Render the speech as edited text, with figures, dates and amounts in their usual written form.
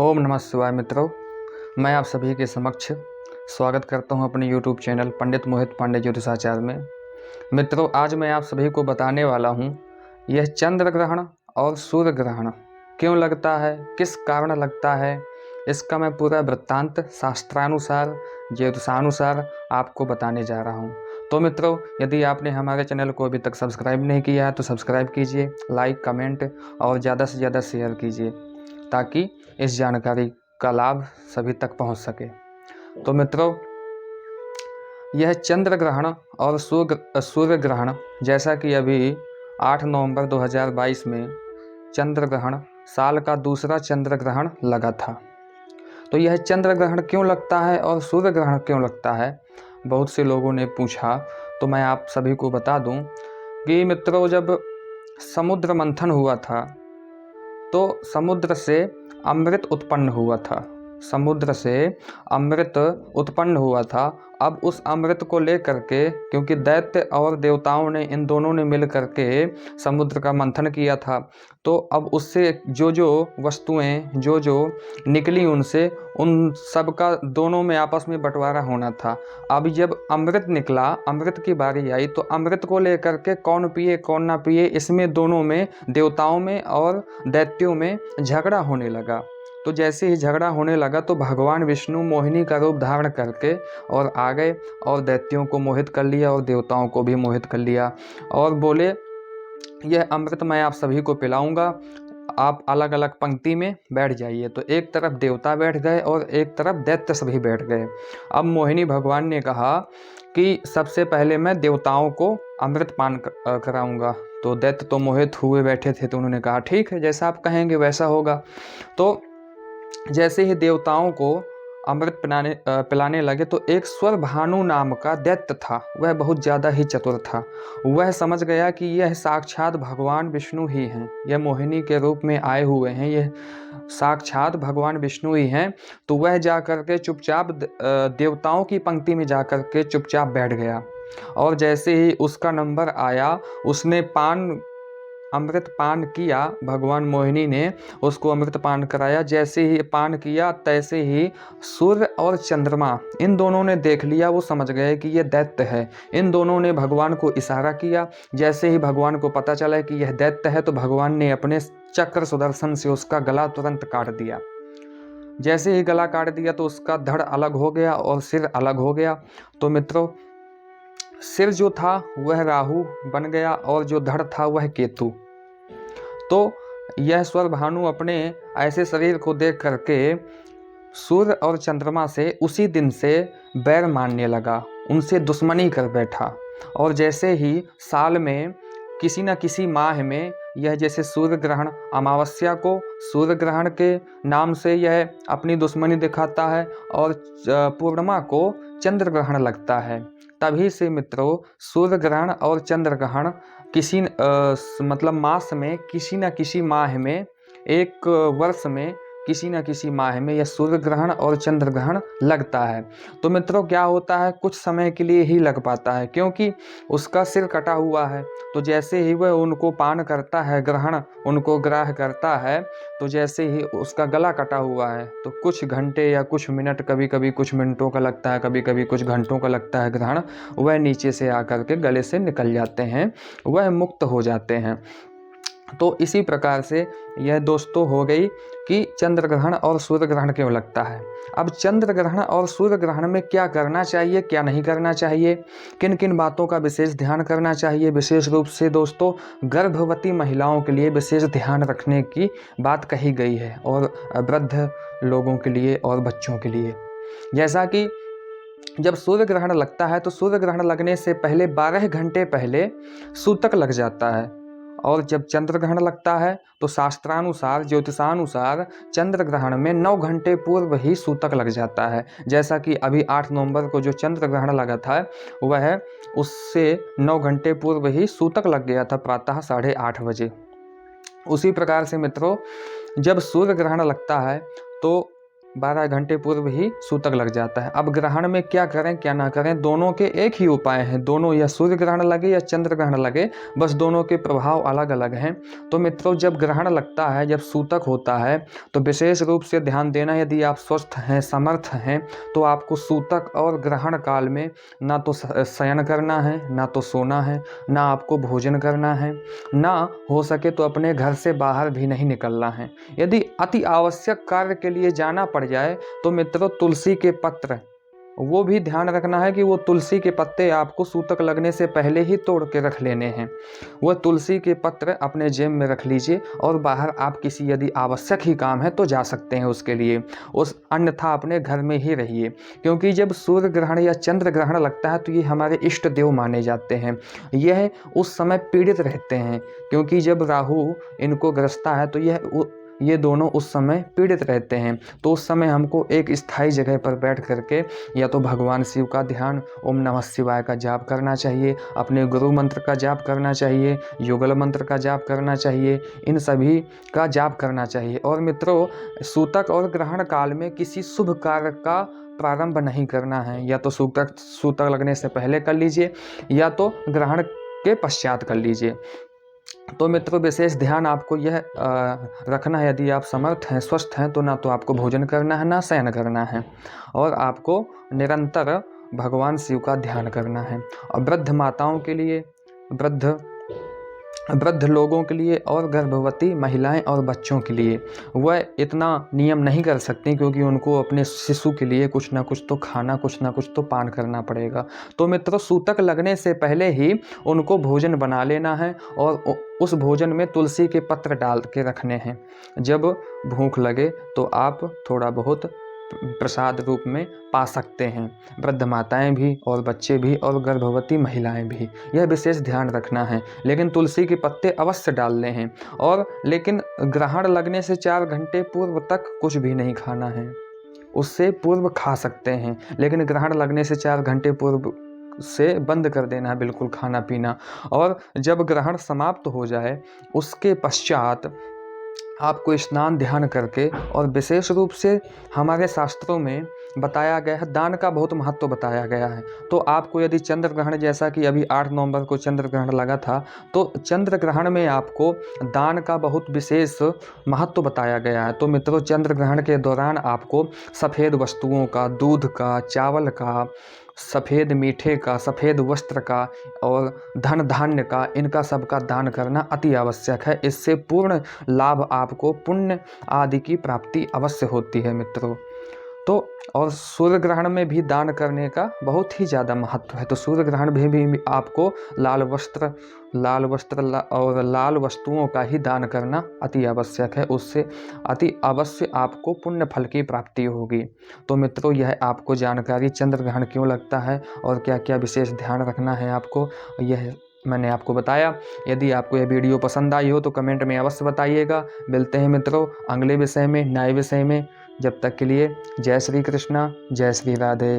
ओम नमः शिवाय मित्रों, मैं आप सभी के समक्ष स्वागत करता हूं अपने YouTube चैनल पंडित मोहित पांडे ज्योतिषाचार्य में। मित्रों, आज मैं आप सभी को बताने वाला हूं यह चंद्र ग्रहण और सूर्य ग्रहण क्यों लगता है, किस कारण लगता है, इसका मैं पूरा वृत्तांत शास्त्रानुसार ज्योतिषानुसार आपको बताने जा रहा हूं। तो मित्रों, यदि आपने हमारे चैनल को अभी तक सब्सक्राइब नहीं किया है तो सब्सक्राइब कीजिए, लाइक कमेंट और ज़्यादा से ज़्यादा शेयर कीजिए ताकि इस जानकारी का लाभ सभी तक पहुंच सके। तो मित्रों, यह चंद्र ग्रहण और सूर्य ग्रहण, जैसा कि अभी 8 नवंबर 2022 में चंद्र ग्रहण, साल का दूसरा चंद्र ग्रहण लगा था। तो यह चंद्र ग्रहण क्यों लगता है और सूर्य ग्रहण क्यों लगता है, बहुत से लोगों ने पूछा। तो मैं आप सभी को बता दूं कि मित्रों, जब समुद्र मंथन हुआ था तो समुद्र से अमृत उत्पन्न हुआ था। समुद्र से अमृत उत्पन्न हुआ था। अब उस अमृत को लेकर के, क्योंकि दैत्य और देवताओं ने, इन दोनों ने मिल करके समुद्र का मंथन किया था, तो अब उससे जो जो वस्तुएं जो जो निकली उनसे, उन सब का दोनों में आपस में बंटवारा होना था। अब जब अमृत निकला, अमृत की बारी आई, तो अमृत को लेकर के कौन पिए कौन ना पिए, इसमें दोनों में, देवताओं में और दैत्यों में झगड़ा होने लगा। तो जैसे ही झगड़ा होने लगा तो भगवान विष्णु मोहिनी का रूप धारण करके और आ गए और दैत्यों को मोहित कर लिया और देवताओं को भी मोहित कर लिया और बोले, यह अमृत मैं आप सभी को पिलाऊंगा, आप अलग अलग पंक्ति में बैठ जाइए। तो एक तरफ देवता बैठ गए और एक तरफ दैत्य सभी बैठ गए। अब मोहिनी भगवान ने कहा कि सबसे पहले मैं देवताओं को अमृत पान कराऊंगा। तो दैत्य तो मोहित हुए बैठे थे, तो उन्होंने कहा ठीक है, जैसा आप कहेंगे वैसा होगा। तो जैसे ही देवताओं को अमृत पिलाने लगे तो एक स्वर भानु नाम का दैत्य था। वह बहुत ज़्यादा ही चतुर था। वह समझ गया कि यह साक्षात भगवान विष्णु ही हैं, यह मोहिनी के रूप में आए हुए हैं, यह साक्षात भगवान विष्णु ही हैं। तो वह जा कर के चुपचाप देवताओं की पंक्ति में जा कर के चुपचाप बैठ गया। और जैसे ही उसका नंबर आया, उसने अमृत पान किया। भगवान मोहिनी ने उसको अमृत पान कराया। जैसे ही पान किया तैसे ही सूर्य और चंद्रमा, इन दोनों ने देख लिया। वो समझ गए कि यह दैत्य है। इन दोनों ने भगवान को इशारा किया। जैसे ही भगवान को पता चला कि यह दैत्य है तो भगवान ने अपने चक्र सुदर्शन से उसका गला तुरंत काट दिया। जैसे ही गला काट दिया तो उसका धड़ अलग हो गया और सिर अलग हो गया। तो मित्रों, सिर जो था वह राहु बन गया और जो धड़ था वह केतु। तो यह स्वर भानु अपने ऐसे शरीर को देख करके सूर्य और चंद्रमा से उसी दिन से बैर मानने लगा, उनसे दुश्मनी कर बैठा। और जैसे ही साल में किसी न किसी माह में यह, जैसे सूर्य ग्रहण, अमावस्या को सूर्य ग्रहण के नाम से यह अपनी दुश्मनी दिखाता है और पूर्णिमा को चंद्र ग्रहण लगता है। तभी से मित्रों, सूर्य ग्रहण और चंद्र ग्रहण किसी मतलब मास में, किसी न किसी माह में, एक वर्ष में किसी न किसी माह में यह सूर्य ग्रहण और चंद्र ग्रहण लगता है। तो मित्रों, क्या होता है, कुछ समय के लिए ही लग पाता है, क्योंकि उसका सिर कटा हुआ है। तो जैसे ही वह उनको पान करता है, ग्रहण उनको ग्राह्य करता है, तो जैसे ही उसका गला कटा हुआ है तो कुछ घंटे या कुछ मिनट, कभी कभी कुछ मिनटों का लगता है, कभी कभी कुछ घंटों का लगता है ग्रहण, वह नीचे से आकर के गले से निकल जाते हैं, वह मुक्त हो जाते हैं। तो इसी प्रकार से यह दोस्तों हो गई कि चंद्र ग्रहण और सूर्य ग्रहण क्यों लगता है। अब चंद्र ग्रहण और सूर्य ग्रहण में क्या करना चाहिए, क्या नहीं करना चाहिए, किन किन बातों का विशेष ध्यान करना चाहिए, विशेष रूप से दोस्तों गर्भवती महिलाओं के लिए विशेष ध्यान रखने की बात कही गई है, और वृद्ध लोगों के लिए और बच्चों के लिए। जैसा कि जब सूर्य ग्रहण लगता है तो सूर्य ग्रहण लगने से पहले 12 घंटे पहले सूतक लग जाता है, और जब चंद्र ग्रहण लगता है तो शास्त्रानुसार, ज्योतिषानुसार चंद्र ग्रहण में 9 घंटे पूर्व ही सूतक लग जाता है। जैसा कि अभी 8 नवंबर को जो चंद्र ग्रहण लगा था वह उससे 9 घंटे पूर्व ही सूतक लग गया था, प्रातः 8:30 बजे। उसी प्रकार से मित्रों, जब सूर्य ग्रहण लगता है तो 12 घंटे पूर्व ही सूतक लग जाता है। अब ग्रहण में क्या करें क्या ना करें, दोनों के एक ही उपाय हैं। दोनों, या सूर्य ग्रहण लगे या चंद्र ग्रहण लगे, बस दोनों के प्रभाव अलग अलग हैं। तो मित्रों, जब ग्रहण लगता है, जब सूतक होता है, तो विशेष रूप से ध्यान देना, यदि आप स्वस्थ हैं, समर्थ हैं, तो आपको सूतक और ग्रहण काल में ना तो शयन करना है, ना तो सोना है, ना आपको भोजन करना है, ना हो सके तो अपने घर से बाहर भी नहीं निकलना है। यदि अति आवश्यक कार्य के लिए जाना पड़ जाए तो मित्रों, तुलसी के पत्र, वो भी ध्यान रखना है कि वो तुलसी के पत्ते आपको सूतक लगने से पहले ही तोड़ के रख लेने हैं। वह तुलसी के पत्र अपने जेब में रख लीजिए और बाहर आप किसी यदि आवश्यक ही काम है तो जा सकते हैं उसके लिए, अन्यथा अपने घर में ही रहिए। क्योंकि जब सूर्य ग्रहण या चंद्र ग्रहण लगता है तो ये हमारे इष्ट देव माने जाते हैं। यह उस समय पीड़ित रहते हैं, क्योंकि जब राहु इनको ग्रसता है तो ये दोनों उस समय पीड़ित रहते हैं। तो उस समय हमको एक स्थायी जगह पर बैठ करके या तो भगवान शिव का ध्यान, ओम नमः शिवाय का जाप करना चाहिए, अपने गुरु मंत्र का जाप करना चाहिए, युगल मंत्र का जाप करना चाहिए, इन सभी का जाप करना चाहिए। और मित्रों, सूतक और ग्रहण काल में किसी शुभ कार्य का प्रारंभ नहीं करना है। या तो सूतक लगने से पहले कर लीजिए या तो ग्रहण के पश्चात कर लीजिए। तो मित्रों, विशेष ध्यान आपको यह रखना है, यदि आप समर्थ हैं, स्वस्थ हैं, तो ना तो आपको भोजन करना है, ना शयन करना है, और आपको निरंतर भगवान शिव का ध्यान करना है। और वृद्ध माताओं के लिए, वृद्ध लोगों के लिए और गर्भवती महिलाएं और बच्चों के लिए वह इतना नियम नहीं कर सकती, क्योंकि उनको अपने शिशु के लिए कुछ ना कुछ तो खाना, कुछ ना कुछ तो पान करना पड़ेगा। तो मित्रों, सूतक लगने से पहले ही उनको भोजन बना लेना है और उस भोजन में तुलसी के पत्र डाल के रखने हैं। जब भूख लगे तो आप थोड़ा बहुत प्रसाद रूप में पा सकते हैं, वृद्ध माताएं भी और बच्चे भी और गर्भवती महिलाएं भी, यह विशेष ध्यान रखना है। लेकिन तुलसी के पत्ते अवश्य डालने हैं। और लेकिन ग्रहण लगने से 4 घंटे पूर्व तक कुछ भी नहीं खाना है, उससे पूर्व खा सकते हैं, लेकिन ग्रहण लगने से 4 घंटे पूर्व से बंद कर देना है बिल्कुल खाना पीना। और जब ग्रहण समाप्त हो जाए उसके पश्चात आपको स्नान ध्यान करके, और विशेष रूप से हमारे शास्त्रों में बताया गया है, दान का बहुत महत्व बताया गया है। तो आपको यदि चंद्र ग्रहण, जैसा कि अभी 8 नवंबर को चंद्र ग्रहण लगा था, तो चंद्र ग्रहण में आपको दान का बहुत विशेष महत्व बताया गया है। तो मित्रों, चंद्र ग्रहण के दौरान आपको सफ़ेद वस्तुओं का, दूध का, चावल का, सफ़ेद मीठे का, सफ़ेद वस्त्र का और धन धान्य का, इनका सबका दान करना अति आवश्यक है। इससे पूर्ण लाभ, आपको पुण्य आदि की प्राप्ति अवश्य होती है मित्रों। तो और सूर्य ग्रहण में भी दान करने का बहुत ही ज़्यादा महत्व है। तो सूर्य ग्रहण में भी आपको लाल वस्त्र और लाल वस्तुओं का ही दान करना अति आवश्यक है। उससे अति अवश्य आपको पुण्य फल की प्राप्ति होगी। तो मित्रों, यह आपको जानकारी चंद्र ग्रहण क्यों लगता है और क्या क्या विशेष ध्यान रखना है आपको, यह मैंने आपको बताया। यदि आपको यह वीडियो पसंद आई हो तो कमेंट में अवश्य बताइएगा। मिलते हैं मित्रों अगले विषय में, नए विषय में। जब तक के लिए जय श्री कृष्णा, जय श्री राधे।